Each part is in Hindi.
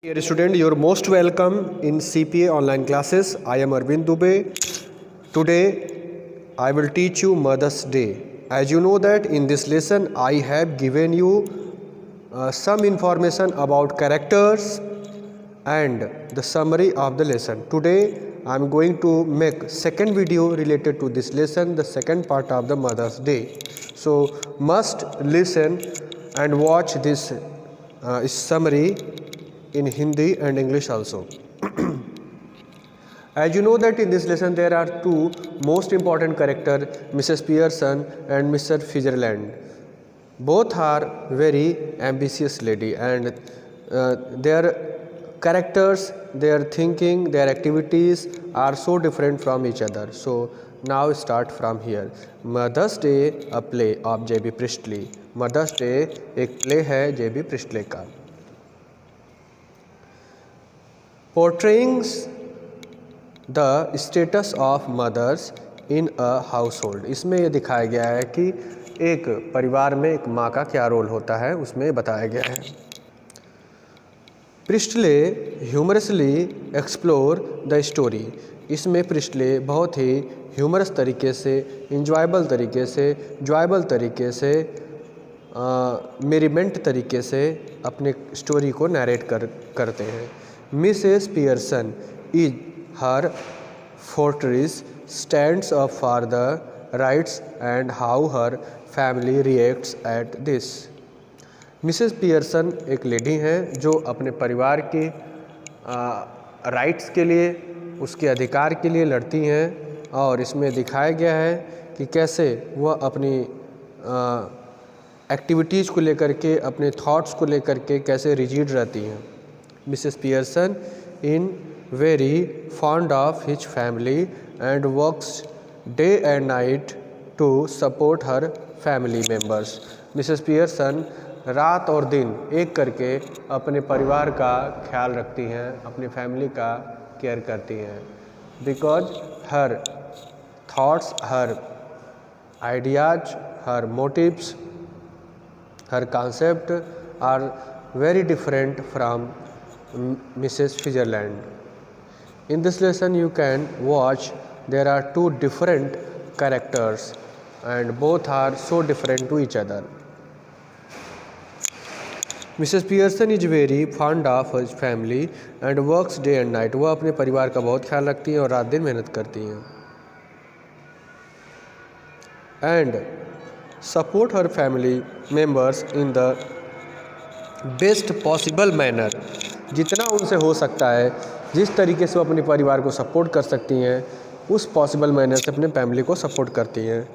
Dear student, you're most welcome in CPA online classes. I am Arvind Dubey. Today I will teach you Mother's Day. As you know that in this lesson I have given you some information about characters and the summary of the lesson. Today I am going to make second video related to this lesson, the second part of the Mother's Day. So must listen and watch this summary in Hindi and English also. As you know that in this lesson there are two most important characters, Mrs. Pearson and Mr. Fitzgerald. Both are very ambitious lady and their characters, their thinking, their activities are so different from each other. So now start from here. Mother's Day, a play of J.B. Priestley. Mother's Day एक play है J.B. Priestley का. Portraying the status of mothers in a household. इसमें ये दिखाया गया है कि एक परिवार में एक माँ का क्या रोल होता है, उसमें बताया गया है. Presley humorously explore the story. इसमें प्रिस्टले बहुत ही ह्यूमरस तरीके से, इंजॉयबल तरीके से, जॉयबल तरीके से, मेरीमेंट तरीके से अपने स्टोरी को नरेट करते हैं. Mrs. Pearson is her fortress, stands up for the rights and how her family reacts at this. Mrs. Pearson एक लेडी हैं जो अपने परिवार के राइट्स के लिए, उसके अधिकार के लिए लड़ती हैं और इसमें दिखाया गया है कि कैसे वह अपनी एक्टिविटीज़ को लेकर के, अपने थॉट्स को लेकर के कैसे रिजिड रहती हैं. Mrs. Pearson is very fond of his family and works day and night to support her family members. Mrs. Pearson रात और दिन एक करके अपने परिवार का ख्याल रखती हैं, अपनी फैमिली का केयर करती हैं. Because her thoughts, her ideas, her motives, her concept are very different from Mrs. Fitzgerald. In this lesson you can watch there are two different characters and both are so different to each other. Mrs. Pearson is very fond of her family and works day and night. वह अपने परिवार का बहुत ख्याल रखती हैं और रात दिन मेहनत करती हैं. And support her family members in the best possible manner. जितना उनसे हो सकता है, जिस तरीके से वो अपने परिवार को सपोर्ट कर सकती हैं, उस पॉसिबल मैनर से अपने फैमिली को सपोर्ट करती हैं.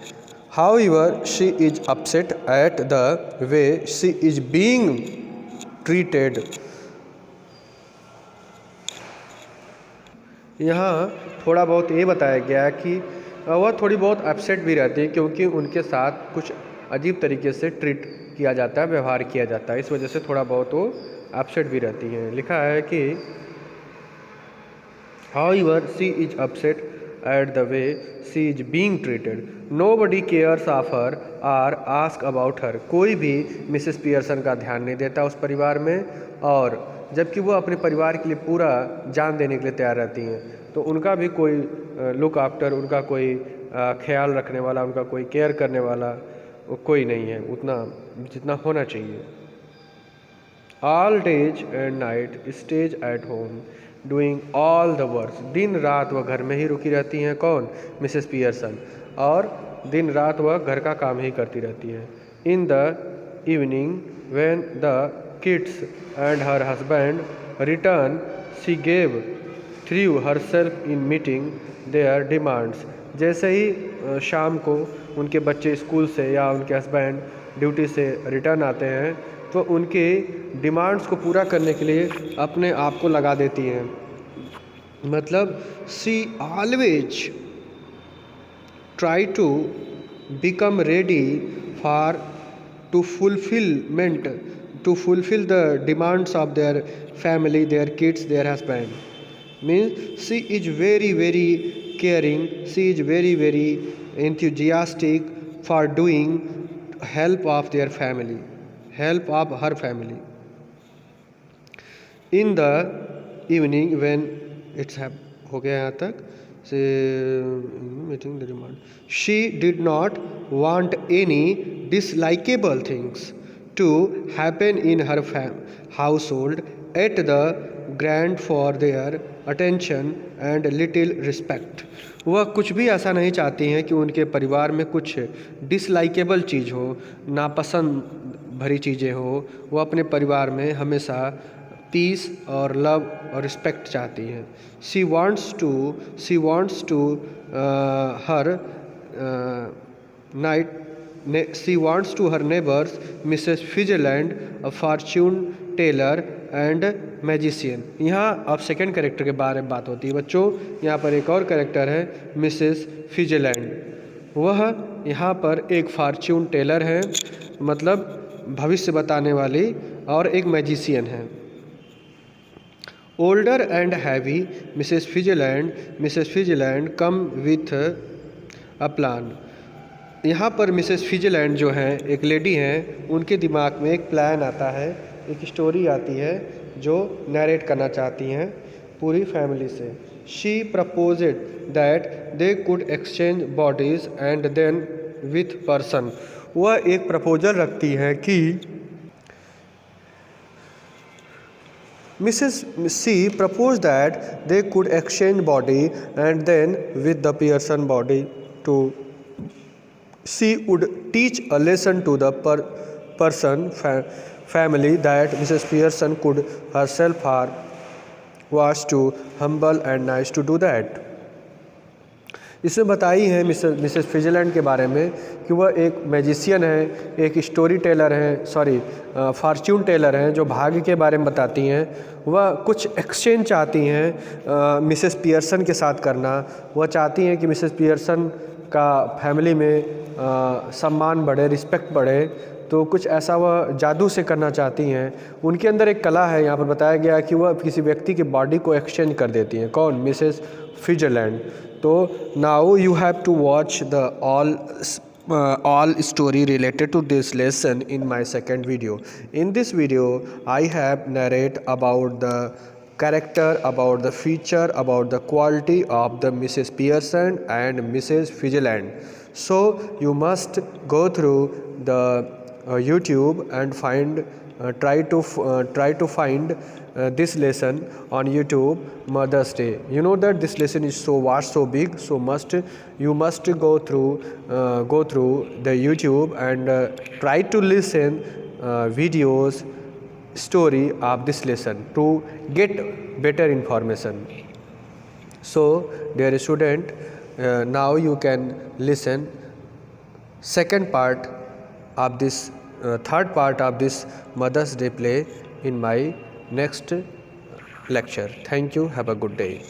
However, she is upset at the way she is being treated. यहाँ थोड़ा बहुत ये बताया गया है कि वह थोड़ी बहुत अपसेट भी रहती है क्योंकि उनके साथ कुछ अजीब तरीके से ट्रीट किया जाता है, व्यवहार किया जाता है. इस वजह से थोड़ा बहुत वो अपसेट भी रहती हैं. लिखा है कि However, she is upset at the way she is being treated. Nobody cares of her or ask about her. कोई भी मिसेस पियर्सन का ध्यान नहीं देता उस परिवार में, और जबकि वो अपने परिवार के लिए पूरा जान देने के लिए तैयार रहती हैं, तो उनका भी कोई लुक आफ्टर, उनका कोई ख्याल रखने वाला, उनका कोई केयर करने वाला कोई नहीं है उतना जितना होना चाहिए. All days and night stays at home doing all the work. दिन रात वह घर में ही रुकी रहती हैं. कौन? Mrs Pearson. और दिन रात वह घर का काम ही करती रहती हैं. In the evening when the kids and her husband return, she gave threw herself in meeting their demands. जैसे ही शाम को उनके बच्चे स्कूल से या उनके हस्बैंड ड्यूटी से रिटर्न आते हैं तो उनके डिमांड्स को पूरा करने के लिए अपने आप को लगा देती हैं. मतलब she always try to become ready for to fulfil the demands of their family, their kids, their husband. Means she is very very caring, she is very very enthusiastic for doing help of their family, help of her family. In the evening when it's हो गया यहाँ तक से meeting the demand she did not want any dislikeable things to happen in her household at the grant for their attention and little respect. वह कुछ भी ऐसा नहीं चाहती हैं कि उनके परिवार में कुछ डिसलाइकेबल चीज़ हो, नापसंद भरी चीज़ें हो। वह अपने परिवार में हमेशा पीस और लव और रिस्पेक्ट चाहती हैं। She wants to her neighbors Mrs. Fitzgerald, a fortune teller and magician. यहाँ अब सेकेंड कैरेक्टर के बारे में बात होती है बच्चों। यहाँ पर एक और कैरेक्टर है मिसेस फिजलैंड। वह यहाँ पर एक फॉर्च्यून टेलर है, मतलब भविष्य बताने वाली, और एक मैजिशियन है। Older and heavy Mrs Fisland come with a plan. यहाँ पर मिसेस फिजलैंड जो हैं, एक लेडी हैं, उनके दिमाग में एक प्लान आता है, एक स्टोरी आती है जो नरेट करना चाहती हैं पूरी फैमिली से। She proposed that they could exchange bodies and then with person. वह एक प्रपोजल रखती है कि she propose that they could exchange body and then with the person body to she would teach a lesson to the family that Mrs. Pearson could herself was too humble and nice to do that. इसमें बताई है मिसेस फिजलैंड के बारे में कि वह एक मैजिशियन है, एक स्टोरी टेलर हैं, फॉर्च्यून टेलर हैं, जो भाग्य के बारे में बताती हैं। वह कुछ एक्सचेंज चाहती हैं मिसेस पियर्सन के साथ करना। वह चाहती हैं कि मिसेस पियर्सन का फैमिली में सम्मान बढ़े, रिस्पेक्ट बढ़े, तो कुछ ऐसा वह जादू से करना चाहती हैं। उनके अंदर एक कला है, यहाँ पर बताया गया कि वह किसी व्यक्ति की बॉडी को एक्सचेंज कर देती हैं। कौन? मिसेस फिजलैंड। तो now you have to watch the all story related to this lesson in my second video. In this video I have narrate about the character, about the feature, about the quality of the Mrs. Pearson and Mrs. Fitzgerald. So you must go through the YouTube and try to find this lesson on YouTube Mother's Day. You know that this lesson is so vast, so big, so you must go through the YouTube and try to listen videos, story of this lesson to get better information. So dear student, now you can listen second part of this third part of this Mother's Day play in my next lecture. Thank you. Have a good day.